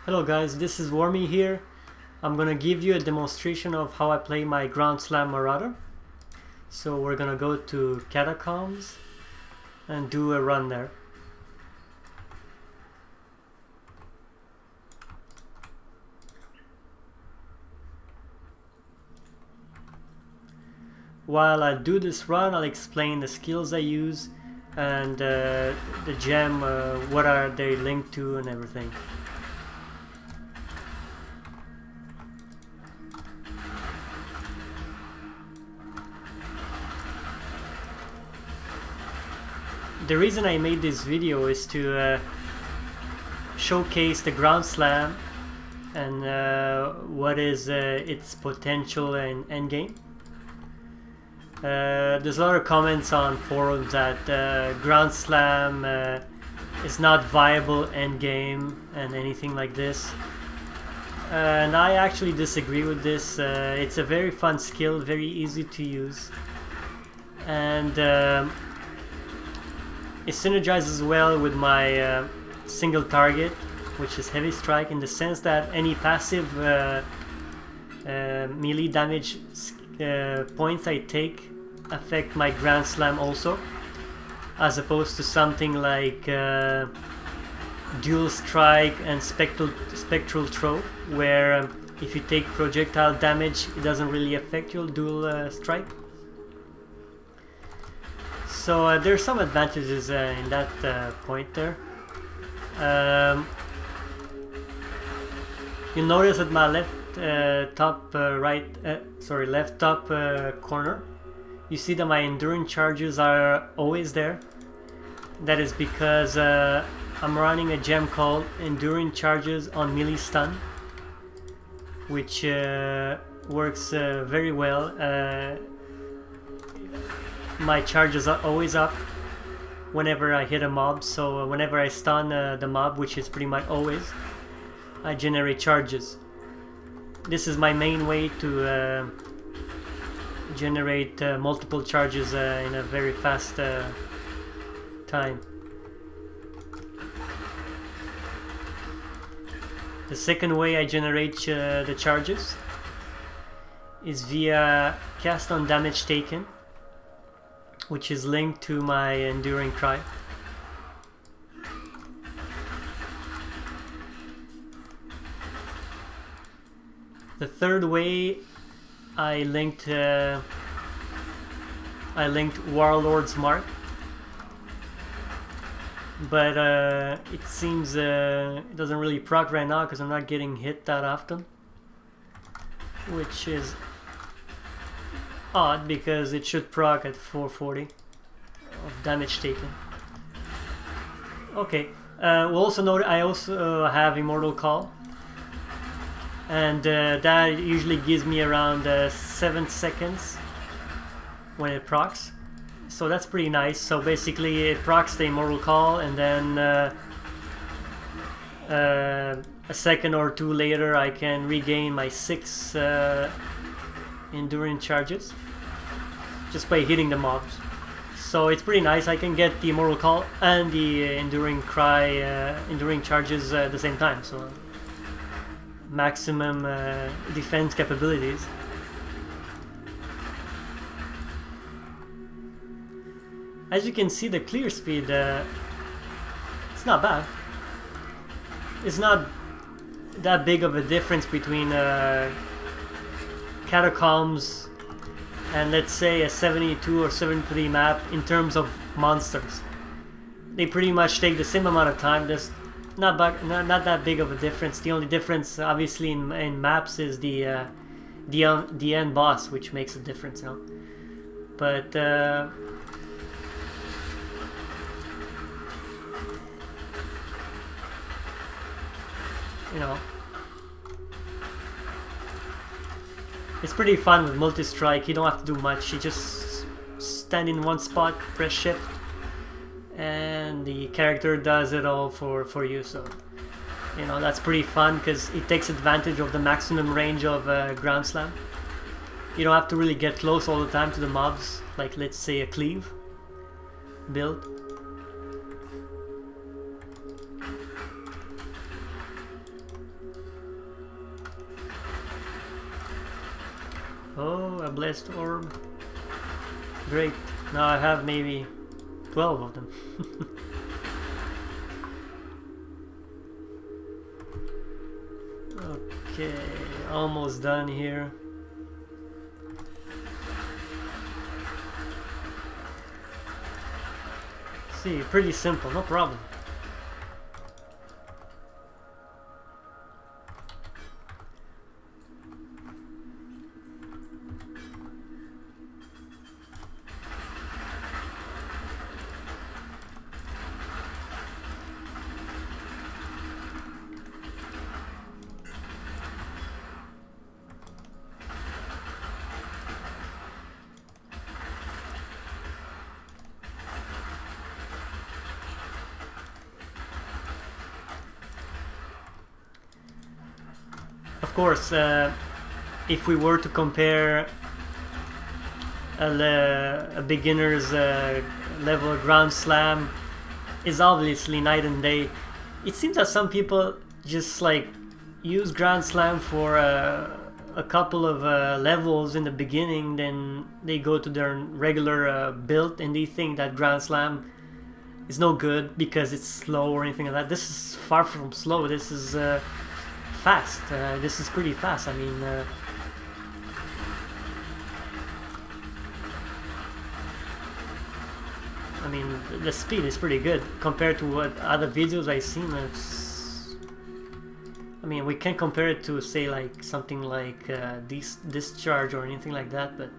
Hello guys, this is Wormy here. I'm gonna give you a demonstration of how I play my Ground Slam Marauder. So we're gonna go to Catacombs and do a run there. While I do this run, I'll explain the skills I use and the gem, what are they linked to and everything. The reason I made this video is to showcase the Ground Slam and what is its potential in endgame. There's a lot of comments on forums that Ground Slam is not viable endgame and anything like this. And I actually disagree with this. It's a very fun skill, very easy to use, and it synergizes well with my single target, which is heavy strike, in the sense that any passive melee damage points I take affect my Ground Slam also, as opposed to something like dual strike and spectral throw, where if you take projectile damage it doesn't really affect your dual strike. So there's some advantages in that point there. You'll notice at my left top left top corner, you see that my enduring charges are always there. That is because I'm running a gem called Enduring Charges on Melee Stun, which works very well. My charges are always up whenever I hit a mob, so whenever I stun the mob, which is pretty much always, I generate charges. This is my main way to generate multiple charges in a very fast time. The second way I generate the charges is via cast on damage taken, which is linked to my Enduring Cry. The third way I linked Warlord's Mark, but it seems it doesn't really proc right now because I'm not getting hit that often, which is odd because it should proc at 440 of damage taken. Okay, we'll also note I also have Immortal Call, and that usually gives me around 7 seconds when it procs, so that's pretty nice. So basically it procs the Immortal Call, and then a second or two later I can regain my 6 enduring charges just by hitting the mobs. So it's pretty nice. I can get the Immortal Call and the Enduring Cry, enduring charges at the same time, so maximum defense capabilities. As you can see, the clear speed, it's not bad. It's not that big of a difference between Catacombs and let's say a 72 or 73 map in terms of monsters. They pretty much take the same amount of time. There's not that big of a difference. The only difference obviously in maps is the end boss, which makes a difference, you know. But you know, it's pretty fun with multi-strike. You don't have to do much. You just stand in one spot, press shift, and the character does it all for you. So, you know, that's pretty fun because it takes advantage of the maximum range of Ground Slam. You don't have to really get close all the time to the mobs, like let's say a cleave build. Oh, a blessed orb. Great. Now I have maybe 12 of them. Okay, almost done here. See, pretty simple, no problem. Of course, if we were to compare a beginner's level ground slam, is obviously night and day. It seems that some people just like use ground slam for a couple of levels in the beginning, then they go to their regular build and they think that ground slam is no good because it's slow or anything like that. This is far from slow. This is fast. This is pretty fast. I mean, the speed is pretty good compared to what other videos I've seen. I mean, we can compare it to, say, like something like Discharge or anything like that, but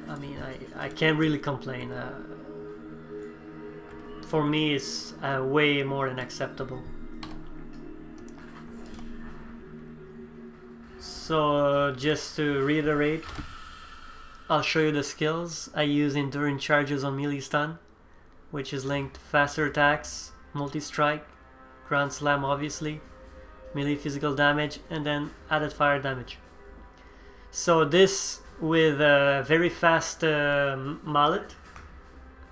I mean, I can't really complain. For me, it's way more than acceptable. So just to reiterate, I'll show you the skills. I use Enduring Charges on melee stun, which is linked faster attacks, multi-strike, ground slam obviously, melee physical damage, and then added fire damage. So this with a very fast mallet,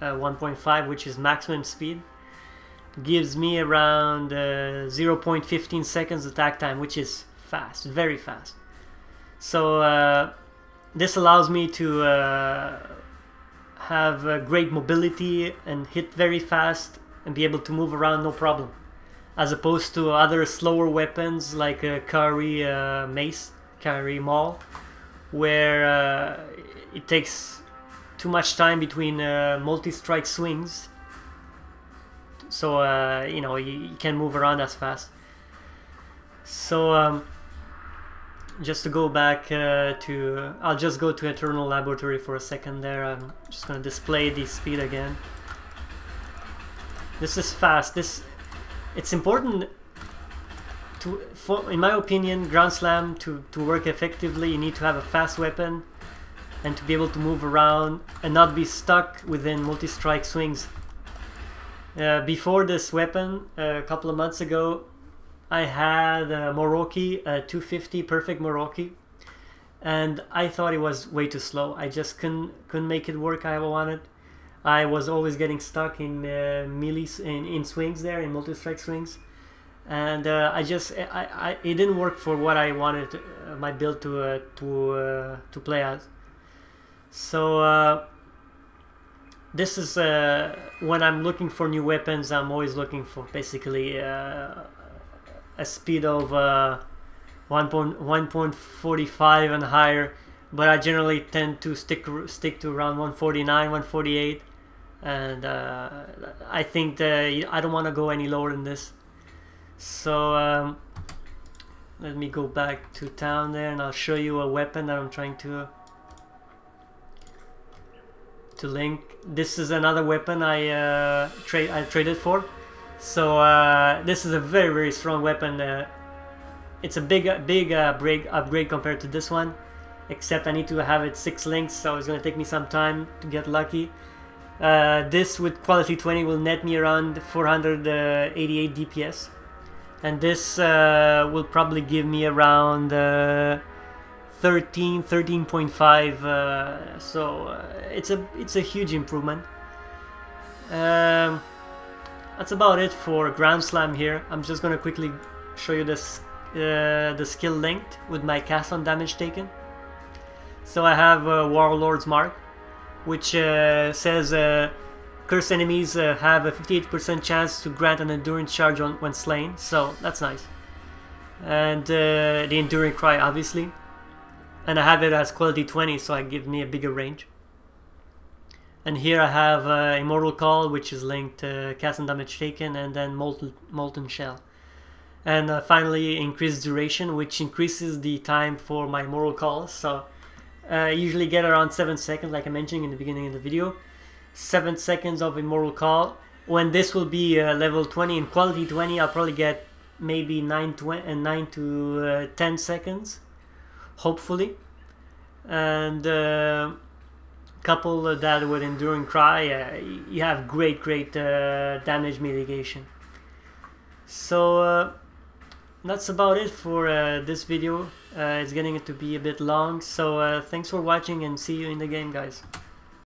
1.5, which is maximum speed, gives me around 0.15 seconds attack time, which is fast, very fast. So this allows me to have great mobility and hit very fast and be able to move around no problem, as opposed to other slower weapons like Kari Mace, Kari Maul, where it takes too much time between multi-strike swings, so you know, you can't move around as fast. So just to go back I'll just go to Eternal Laboratory for a second there. I'm just going to display the speed again. This is fast. It's important to, in my opinion, ground slam to work effectively. You need to have a fast weapon and to be able to move around and not be stuck within multi-strike swings. Before this weapon, a couple of months ago, I had a Moroki, a 250 perfect Moroki, and I thought it was way too slow. I just couldn't make it work how I wanted. I was always getting stuck in melee in swings there, in multi-strike swings, and it didn't work for what I wanted my build to play as. So this is when I'm looking for new weapons, I'm always looking for basically a speed of 1.45 and higher, but I generally tend to stick to around 149, 148, and I think that I don't want to go any lower than this. So let me go back to town there, and I'll show you a weapon that I'm trying to link. This is another weapon I traded for. So this is a very strong weapon. It's a big upgrade compared to this one, except I need to have it 6 links, so it's going to take me some time to get lucky. This with quality 20 will net me around 488 DPS, and this will probably give me around 13.5. So it's a huge improvement. That's about it for ground slam here. I'm just gonna quickly show you this the skill linked with my cast on damage taken. So I have Warlord's Mark, which says cursed enemies have a 58% chance to grant an endurance charge when slain, so that's nice. And the Enduring Cry, obviously. And I have it as quality 20, so it gives me a bigger range. And here I have Immortal Call, which is linked to cast and damage taken, and then Molten Shell. And finally, Increased Duration, which increases the time for my Immortal Calls. So I usually get around 7 seconds, like I mentioned in the beginning of the video. 7 seconds of Immortal Call. When this will be level 20 and quality 20, I'll probably get maybe 9 to 10 seconds, hopefully. And couple that with Enduring Cry, you have great damage mitigation. So that's about it for this video. It's getting to be a bit long, so thanks for watching and see you in the game, guys.